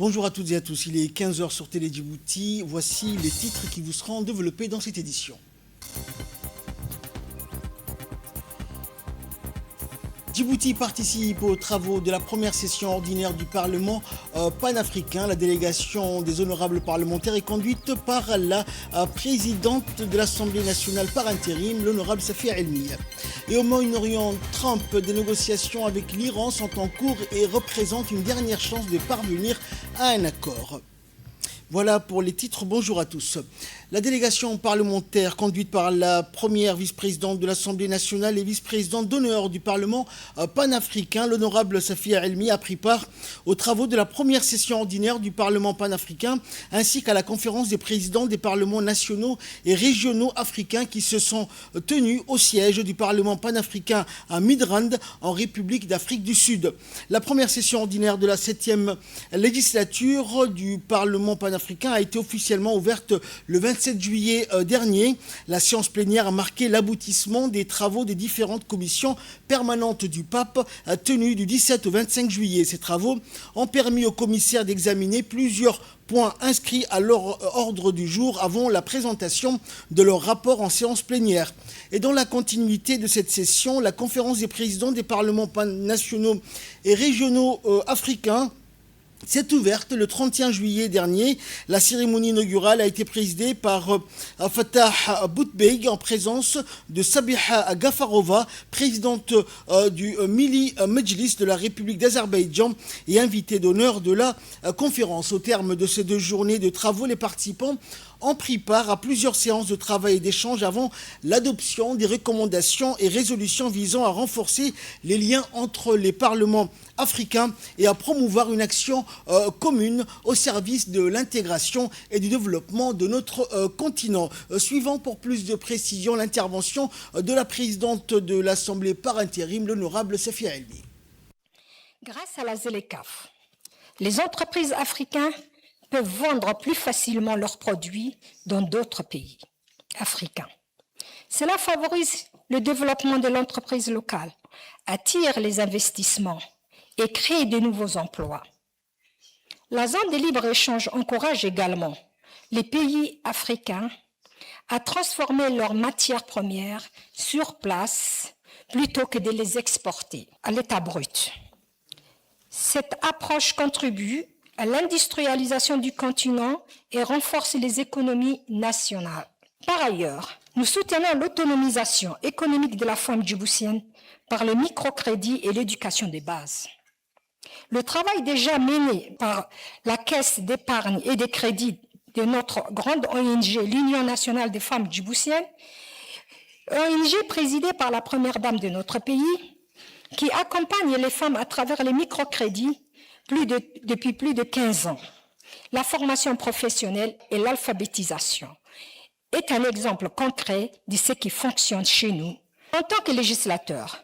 Bonjour à toutes et à tous, il est 15 heures sur Télé Djibouti. Voici les titres qui vous seront développés dans cette édition. Djibouti participe aux travaux de la première session ordinaire du Parlement panafricain. La délégation des honorables parlementaires est conduite par la présidente de l'Assemblée nationale par intérim, l'honorable Safia Elmi. Et au Moyen-Orient, Trump, des négociations avec l'Iran sont en cours et représentent une dernière chance de parvenir à un accord. Voilà pour les titres, bonjour à tous. La délégation parlementaire conduite par la première vice-présidente de l'Assemblée nationale et vice-présidente d'honneur du Parlement panafricain, l'honorable Safia Elmi, a pris part aux travaux de la première session ordinaire du Parlement panafricain ainsi qu'à la conférence des présidents des parlements nationaux et régionaux africains qui se sont tenus au siège du Parlement panafricain à Midrand en République d'Afrique du Sud. La première session ordinaire de la 7e législature du Parlement panafricain a été officiellement ouverte le 27 juillet dernier. La séance plénière a marqué l'aboutissement des travaux des différentes commissions permanentes du pape tenues du 17 au 25 juillet. Ces travaux ont permis aux commissaires d'examiner plusieurs points inscrits à leur ordre du jour avant la présentation de leur rapport en séance plénière. Et dans la continuité de cette session, la conférence des présidents des parlements nationaux et régionaux africains s'est ouverte le 31 juillet dernier. La cérémonie inaugurale a été présidée par Fatah Boutbeig en présence de Sabiha Gafarova, présidente du Milli Mejlis de la République d'Azerbaïdjan et invitée d'honneur de la conférence. Au terme de ces 2 journées de travaux, les participants ont pris part à plusieurs séances de travail et d'échange avant l'adoption des recommandations et résolutions visant à renforcer les liens entre les parlements africains et à promouvoir une action commune au service de l'intégration et du développement de notre continent. Suivant pour plus de précision l'intervention de la présidente de l'Assemblée par intérim, l'honorable Safia Elmi. Grâce à la ZLECAf, les entreprises africaines peuvent vendre plus facilement leurs produits dans d'autres pays africains. Cela favorise le développement de l'entreprise locale, attire les investissements et crée de nouveaux emplois. La zone de libre-échange encourage également les pays africains à transformer leurs matières premières sur place plutôt que de les exporter à l'état brut. Cette approche contribue à l'industrialisation du continent et renforce les économies nationales. Par ailleurs, nous soutenons l'autonomisation économique de la femme djiboutienne par le microcrédit et l'éducation de base. Le travail déjà mené par la Caisse d'épargne et de crédit de notre grande ONG, l'Union nationale des femmes djiboutiennes, ONG présidée par la première dame de notre pays, qui accompagne les femmes à travers les microcrédits depuis plus de 15 ans. La formation professionnelle et l'alphabétisation est un exemple concret de ce qui fonctionne chez nous. En tant que législateurs,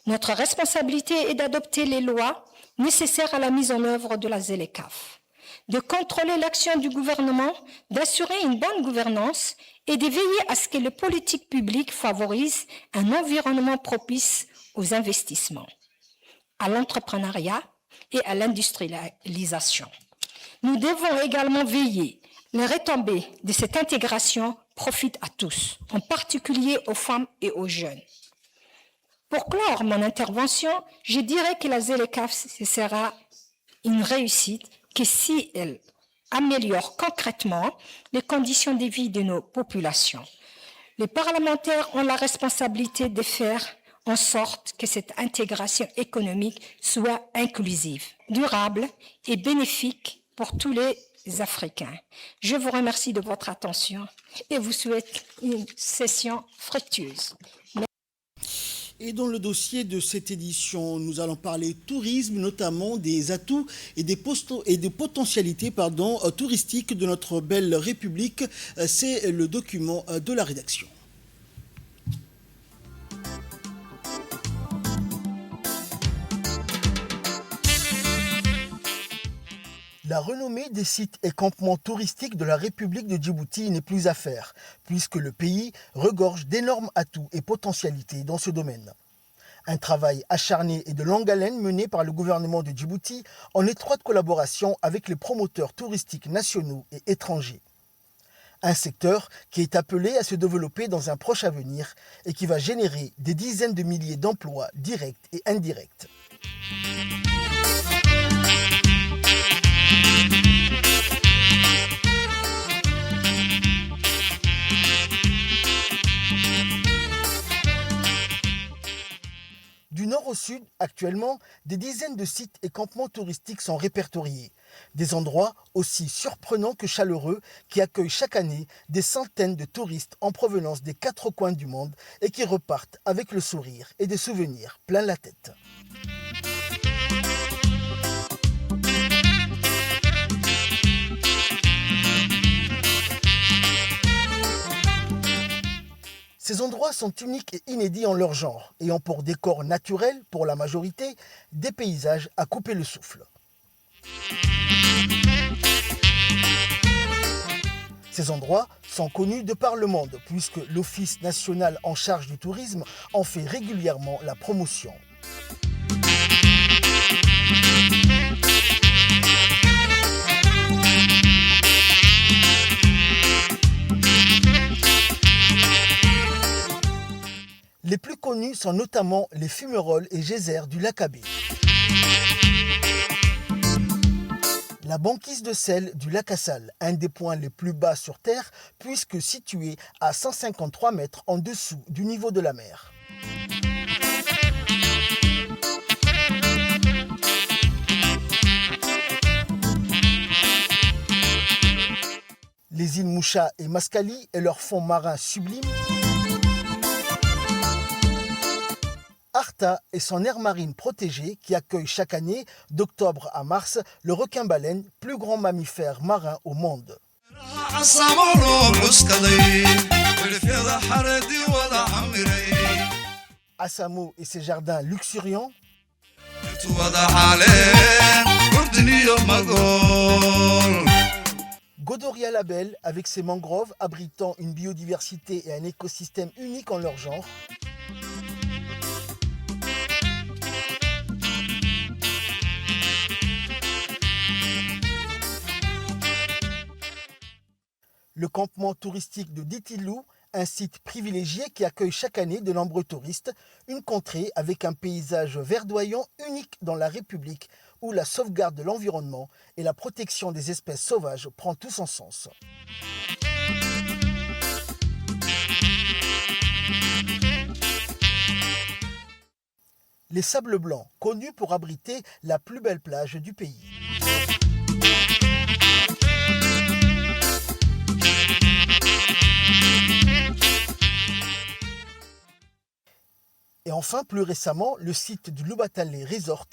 notre responsabilité est d'adopter les lois nécessaires à la mise en œuvre de la ZLECAf, de contrôler l'action du gouvernement, d'assurer une bonne gouvernance et de veiller à ce que les politiques publiques favorisent un environnement propice aux investissements, à l'entrepreneuriat et à l'industrialisation. Nous devons également veiller les retombées de cette intégration profitent à tous, en particulier aux femmes et aux jeunes. Pour clore mon intervention, je dirais que la ZLECAf sera une réussite que si elle améliore concrètement les conditions de vie de nos populations. Les parlementaires ont la responsabilité de faire en sorte que cette intégration économique soit inclusive, durable et bénéfique pour tous les Africains. Je vous remercie de votre attention et vous souhaite une session fructueuse. Et dans le dossier de cette édition, nous allons parler tourisme, notamment des atouts et des potentialités touristiques de notre belle République. C'est le document de la rédaction. La renommée des sites et campements touristiques de la République de Djibouti n'est plus à faire, puisque le pays regorge d'énormes atouts et potentialités dans ce domaine. Un travail acharné et de longue haleine mené par le gouvernement de Djibouti en étroite collaboration avec les promoteurs touristiques nationaux et étrangers. Un secteur qui est appelé à se développer dans un proche avenir et qui va générer des dizaines de milliers d'emplois directs et indirects. Du nord au sud, actuellement, des dizaines de sites et campements touristiques sont répertoriés. Des endroits aussi surprenants que chaleureux qui accueillent chaque année des centaines de touristes en provenance des 4 coins du monde et qui repartent avec le sourire et des souvenirs plein la tête. Ces endroits sont uniques et inédits en leur genre et ont pour décor naturel, pour la majorité, des paysages à couper le souffle. Ces endroits sont connus de par le monde puisque l'Office national en charge du tourisme en fait régulièrement la promotion. Les plus connus sont notamment les fumerolles et geysers du lac Abbé. La banquise de sel du lac Assal, un des points les plus bas sur Terre, puisque situé à 153 mètres en dessous du niveau de la mer. Les îles Moucha et Mascali et leurs fonds marins sublimes. Arta et son aire marine protégée qui accueille chaque année, d'octobre à mars, le requin-baleine, plus grand mammifère marin au monde. Assamo et ses jardins luxuriants. Godoria la Belle avec ses mangroves abritant une biodiversité et un écosystème unique en leur genre. Le campement touristique de Ditilou, un site privilégié qui accueille chaque année de nombreux touristes, une contrée avec un paysage verdoyant unique dans la République où la sauvegarde de l'environnement et la protection des espèces sauvages prend tout son sens. Les Sables Blancs, connus pour abriter la plus belle plage du pays. Et enfin, plus récemment, le site du Lubatale Resort.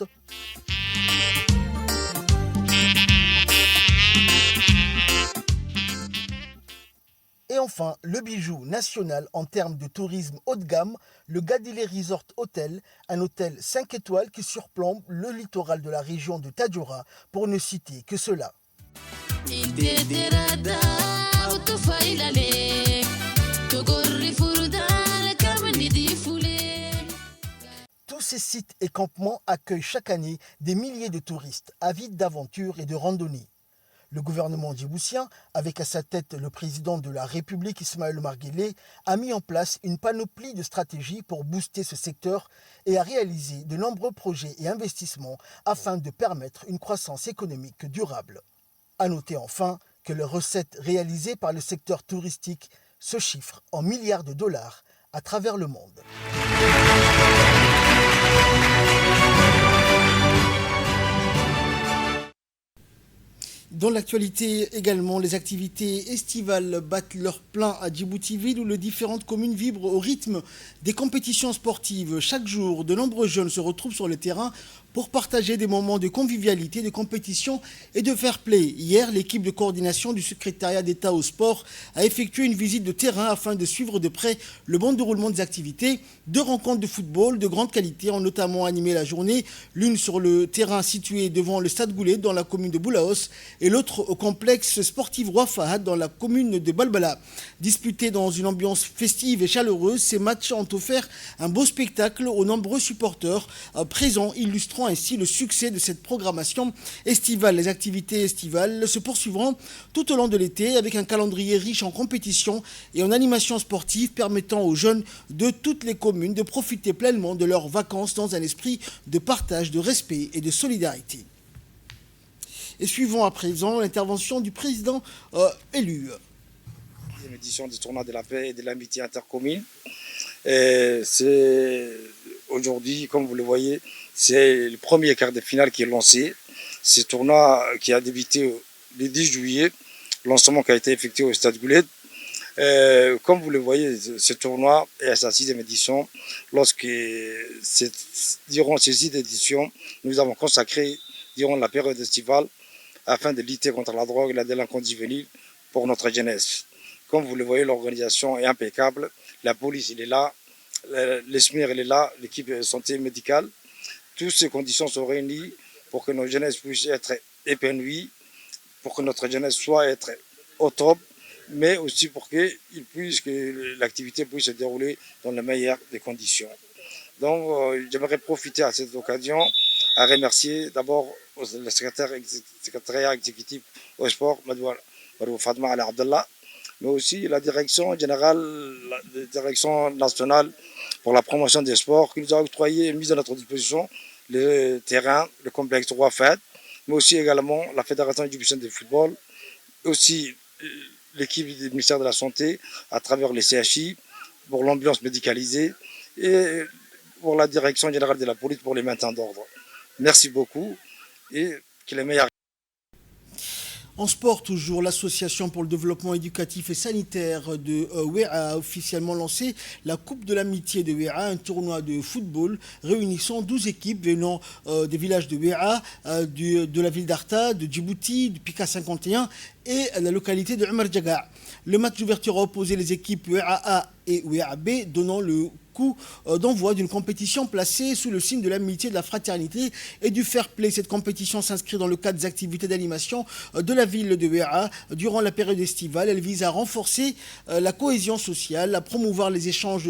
Et enfin, le bijou national en termes de tourisme haut de gamme, le Gadile Resort Hotel, un hôtel 5 étoiles qui surplombe le littoral de la région de Tadjoura, pour ne citer que cela. Tous ces sites et campements accueillent chaque année des milliers de touristes avides d'aventure et de randonnée. Le gouvernement djiboutien, avec à sa tête le président de la République Ismaël Omar Guelleh, a mis en place une panoplie de stratégies pour booster ce secteur et a réalisé de nombreux projets et investissements afin de permettre une croissance économique durable. À noter enfin que les recettes réalisées par le secteur touristique se chiffrent en milliards de dollars à travers le monde. Dans l'actualité également, les activités estivales battent leur plein à Djibouti-Ville où les différentes communes vibrent au rythme des compétitions sportives. Chaque jour, de nombreux jeunes se retrouvent sur le terrain pour partager des moments de convivialité, de compétition et de fair play. Hier, l'équipe de coordination du secrétariat d'État au sport a effectué une visite de terrain afin de suivre de près le bon déroulement des activités. 2 rencontres de football de grande qualité ont notamment animé la journée, l'une sur le terrain situé devant le Stade Goulet dans la commune de Boulaos et l'autre au complexe sportif Roi Fahad dans la commune de Balbala. Disputés dans une ambiance festive et chaleureuse, ces matchs ont offert un beau spectacle aux nombreux supporters présents, illustrant ainsi le succès de cette programmation estivale. Les activités estivales se poursuivront tout au long de l'été avec un calendrier riche en compétitions et en animations sportives permettant aux jeunes de toutes les communes de profiter pleinement de leurs vacances dans un esprit de partage, de respect et de solidarité. Et suivons à présent l'intervention du président élu. Édition du tournoi de la paix et de l'amitié intercommune. C'est aujourd'hui, comme vous le voyez, c'est le premier quart de finale qui est lancé. Ce tournoi qui a débuté le 10 juillet, lancement qui a été effectué au Stade Goulet. Comme vous le voyez, ce tournoi est à sa 6e édition. Durant ces 6 éditions, nous avons consacré durant la période estivale afin de lutter contre la drogue et la délinquance juvénile pour notre jeunesse. Comme vous le voyez, l'organisation est impeccable. La police, il est là. L'ESMIR, il est là. L'équipe de santé médicale. Toutes ces conditions sont réunies pour que nos jeunesses puissent être épanouies, pour que notre jeunesse soit être au top, mais aussi pour que l'activité puisse se dérouler dans les meilleures des conditions. Donc, j'aimerais profiter à cette occasion à remercier d'abord le secrétaire exécutif au sport, Madou Fatma Al Abdallah, mais aussi la direction générale, la direction nationale pour la promotion des sports qui nous a octroyé et mis à notre disposition le terrain, le complexe Roi Fahad, mais aussi également la Fédération égyptienne de football, aussi l'équipe du ministère de la Santé à travers les CHI pour l'ambiance médicalisée et pour la direction générale de la police pour les maintien d'ordre. Merci beaucoup et que les meilleurs. En sport, toujours, l'Association pour le développement éducatif et sanitaire de WEA a officiellement lancé la Coupe de l'amitié de WEA, un tournoi de football réunissant 12 équipes venant des villages de WEA, de la ville d'Arta, de Djibouti, du Pika 51 et la localité de Omar Djaga. Le match d'ouverture a opposé les équipes WEA A et WEA B, donnant le coup d'envoi d'une compétition placée sous le signe de l'amitié, de la fraternité et du fair play. Cette compétition s'inscrit dans le cadre des activités d'animation de la ville de WEA durant la période estivale. Elle vise à renforcer la cohésion sociale, à promouvoir les échanges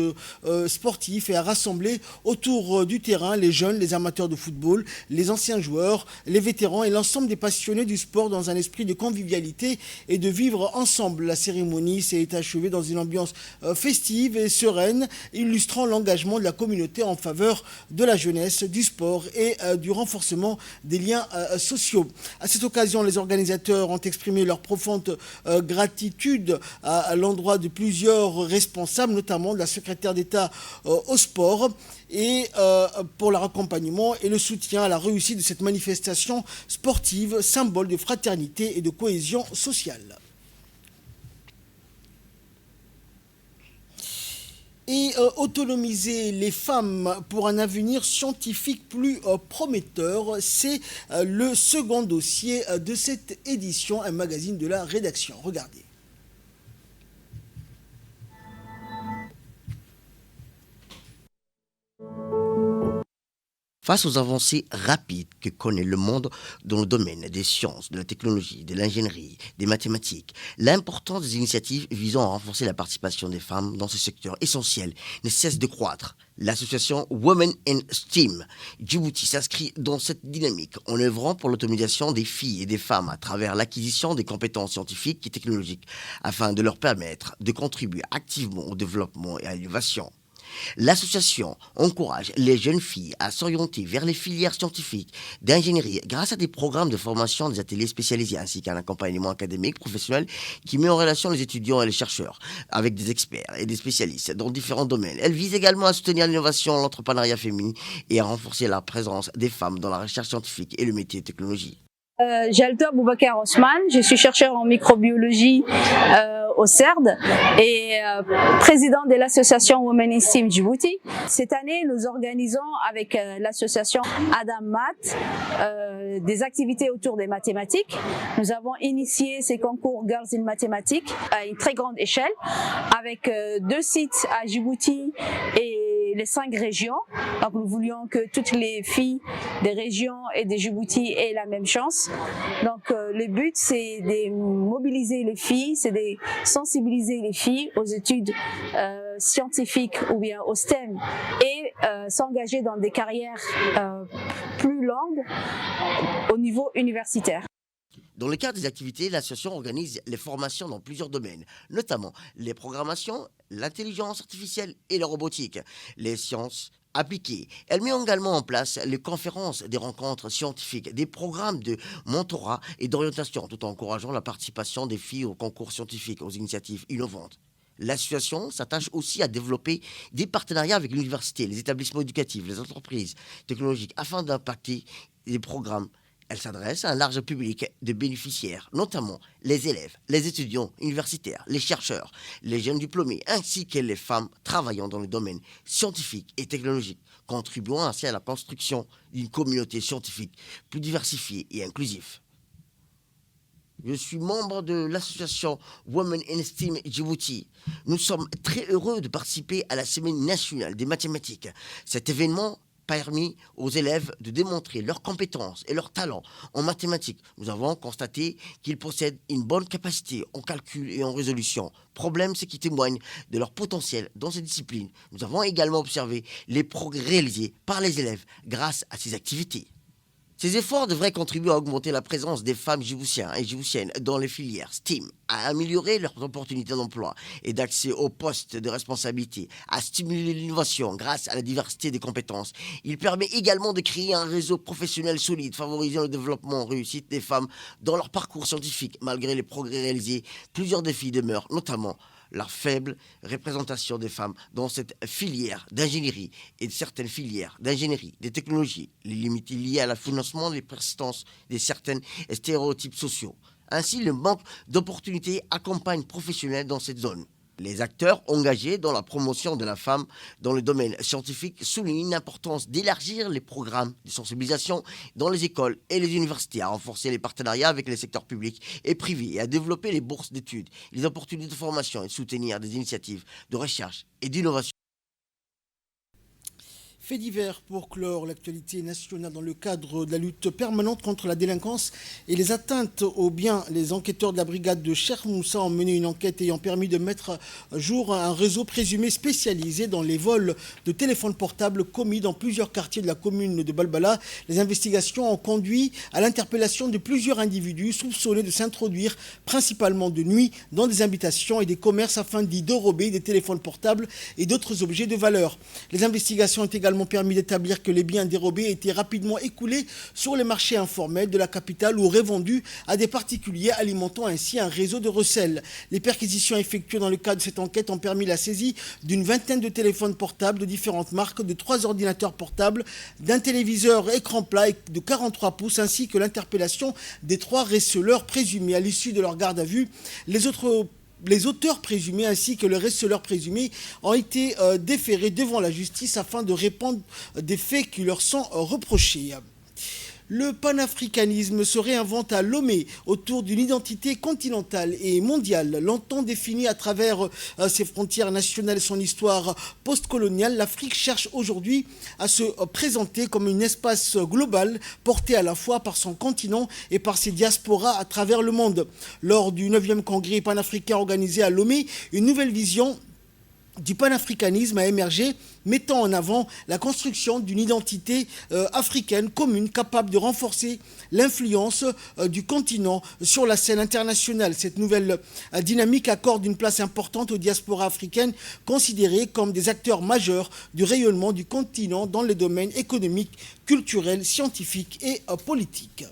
sportifs et à rassembler autour du terrain les jeunes, les amateurs de football, les anciens joueurs, les vétérans et l'ensemble des passionnés du sport dans un esprit de convivialité et de vivre ensemble. La cérémonie s'est achevée dans une ambiance festive et sereine, illustrant l'engagement de la communauté en faveur de la jeunesse, du sport et du renforcement des liens sociaux. À cette occasion, les organisateurs ont exprimé leur profonde gratitude à l'endroit de plusieurs responsables, notamment de la secrétaire d'État au sport, et pour leur accompagnement et le soutien à la réussite de cette manifestation sportive, symbole de fraternité et de cohésion sociale. Et autonomiser les femmes pour un avenir scientifique plus prometteur, c'est le second dossier de cette édition, un magazine de la rédaction. Regardez. Face aux avancées rapides que connaît le monde dans le domaine des sciences, de la technologie, de l'ingénierie, des mathématiques, l'importance des initiatives visant à renforcer la participation des femmes dans ce secteur essentiel ne cesse de croître. L'association Women in STEAM Djibouti s'inscrit dans cette dynamique en œuvrant pour l'autonomisation des filles et des femmes à travers l'acquisition des compétences scientifiques et technologiques afin de leur permettre de contribuer activement au développement et à l'innovation. L'association encourage les jeunes filles à s'orienter vers les filières scientifiques d'ingénierie grâce à des programmes de formation, des ateliers spécialisés ainsi qu'un accompagnement académique professionnel qui met en relation les étudiants et les chercheurs avec des experts et des spécialistes dans différents domaines. Elle vise également à soutenir l'innovation, l'entrepreneuriat féminin et à renforcer la présence des femmes dans la recherche scientifique et le métier de technologie. Jalta Boubacar Osman, je suis chercheur en microbiologie au CERD et président de l'association Women in STEAM Djibouti. Cette année, nous organisons avec l'association Adam Math des activités autour des mathématiques. Nous avons initié ces concours Girls in Mathematics à une très grande échelle avec 2 sites à Djibouti et les 5 régions. Donc nous voulions que toutes les filles des régions et des Djibouti aient la même chance. Donc le but c'est de mobiliser les filles, c'est de sensibiliser les filles aux études scientifiques ou bien au STEM et s'engager dans des carrières plus longues au niveau universitaire. Dans le cadre des activités, l'association organise les formations dans plusieurs domaines, notamment les programmations, l'intelligence artificielle et la robotique, les sciences appliquées. Elle met également en place les conférences, des rencontres scientifiques, des programmes de mentorat et d'orientation, tout en encourageant la participation des filles aux concours scientifiques, aux initiatives innovantes. L'association s'attache aussi à développer des partenariats avec l'université, les établissements éducatifs, les entreprises technologiques, afin d'impacter les programmes. Elle s'adresse à un large public de bénéficiaires, notamment les élèves, les étudiants universitaires, les chercheurs, les jeunes diplômés, ainsi que les femmes travaillant dans le domaine scientifique et technologique, contribuant ainsi à la construction d'une communauté scientifique plus diversifiée et inclusive. Je suis membre de l'association Women in STEAM Djibouti. Nous sommes très heureux de participer à la Semaine nationale des mathématiques. Cet événement permis aux élèves de démontrer leurs compétences et leurs talents en mathématiques. Nous avons constaté qu'ils possèdent une bonne capacité en calcul et en résolution. Problème, c'est qu'ils témoignent de leur potentiel dans ces disciplines. Nous avons également observé les progrès réalisés par les élèves grâce à ces activités. Ces efforts devraient contribuer à augmenter la présence des femmes djiboutiennes et djiboutiennes dans les filières STEAM, à améliorer leurs opportunités d'emploi et d'accès aux postes de responsabilité, à stimuler l'innovation grâce à la diversité des compétences. Il permet également de créer un réseau professionnel solide, favorisant le développement réussite des femmes dans leur parcours scientifique. Malgré les progrès réalisés, plusieurs défis demeurent, notamment la faible représentation des femmes dans cette filière d'ingénierie et de certaines filières d'ingénierie, des technologies, les limites liées à la financement, les persistances de certains stéréotypes sociaux. Ainsi, le manque d'opportunités accompagne professionnels dans cette zone. Les acteurs engagés dans la promotion de la femme dans le domaine scientifique soulignent l'importance d'élargir les programmes de sensibilisation dans les écoles et les universités, à renforcer les partenariats avec les secteurs publics et privés et à développer les bourses d'études, les opportunités de formation et soutenir des initiatives de recherche et d'innovation. Fait divers pour clore l'actualité nationale dans le cadre de la lutte permanente contre la délinquance et les atteintes aux biens. Les enquêteurs de la brigade de Cheikh Moussa ont mené une enquête ayant permis de mettre à jour un réseau présumé spécialisé dans les vols de téléphones portables commis dans plusieurs quartiers de la commune de Balbala. Les investigations ont conduit à l'interpellation de plusieurs individus soupçonnés de s'introduire principalement de nuit dans des habitations et des commerces afin d'y dérober des téléphones portables et d'autres objets de valeur. Les investigations ont également permis d'établir que les biens dérobés étaient rapidement écoulés sur les marchés informels de la capitale ou revendus à des particuliers, alimentant ainsi un réseau de recel. Les perquisitions effectuées dans le cadre de cette enquête ont permis la saisie d'une vingtaine de téléphones portables de différentes marques, de 3 ordinateurs portables, d'un téléviseur écran plat de 43 pouces, ainsi que l'interpellation des 3 receleurs présumés. À l'issue de leur garde à vue, les auteurs présumés ainsi que le receleur présumé ont été déférés devant la justice afin de répondre des faits qui leur sont reprochés. Le panafricanisme se réinvente à Lomé autour d'une identité continentale et mondiale. Longtemps définie à travers ses frontières nationales et son histoire postcoloniale, l'Afrique cherche aujourd'hui à se présenter comme un espace global porté à la fois par son continent et par ses diasporas à travers le monde. Lors du 9e congrès panafricain organisé à Lomé, une nouvelle vision du panafricanisme a émergé, mettant en avant la construction d'une identité africaine commune capable de renforcer l'influence du continent sur la scène internationale. Cette nouvelle dynamique accorde une place importante aux diasporas africaines considérées comme des acteurs majeurs du rayonnement du continent dans les domaines économiques, culturels, scientifiques et politiques.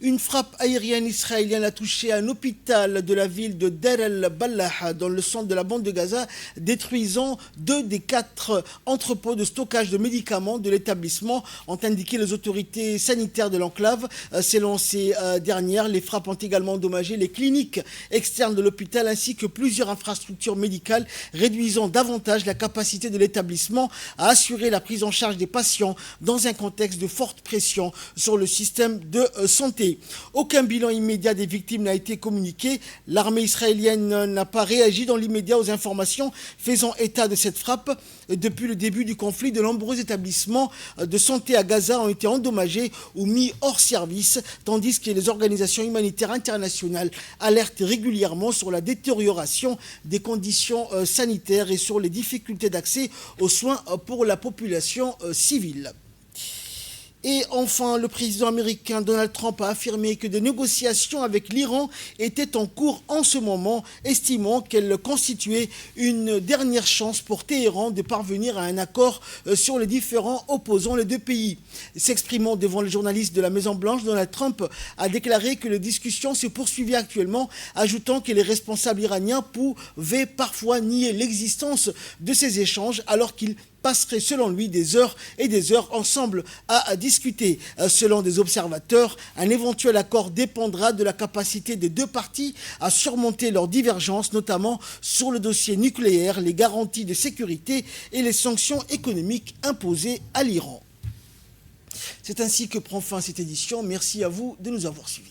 Une frappe aérienne israélienne a touché un hôpital de la ville de Deir el-Ballah dans le centre de la bande de Gaza, détruisant 2 des 4 entrepôts de stockage de médicaments de l'établissement, ont indiqué les autorités sanitaires de l'enclave. Selon ces dernières, les frappes ont également endommagé les cliniques externes de l'hôpital ainsi que plusieurs infrastructures médicales, réduisant davantage la capacité de l'établissement à assurer la prise en charge des patients dans un contexte de forte pression sur le système de santé. Aucun bilan immédiat des victimes n'a été communiqué. L'armée israélienne n'a pas réagi dans l'immédiat aux informations faisant état de cette frappe. Depuis le début du conflit, de nombreux établissements de santé à Gaza ont été endommagés ou mis hors service, tandis que les organisations humanitaires internationales alertent régulièrement sur la détérioration des conditions sanitaires et sur les difficultés d'accès aux soins pour la population civile. Et enfin, le président américain Donald Trump a affirmé que des négociations avec l'Iran étaient en cours en ce moment, estimant qu'elles constituaient une dernière chance pour Téhéran de parvenir à un accord sur les différends opposant les deux pays. S'exprimant devant les journalistes de la Maison-Blanche, Donald Trump a déclaré que les discussions se poursuivaient actuellement, ajoutant que les responsables iraniens pouvaient parfois nier l'existence de ces échanges alors qu'ils passerait selon lui des heures et des heures ensemble à discuter. Selon des observateurs, un éventuel accord dépendra de la capacité des deux parties à surmonter leurs divergences, notamment sur le dossier nucléaire, les garanties de sécurité et les sanctions économiques imposées à l'Iran. C'est ainsi que prend fin cette édition. Merci à vous de nous avoir suivis.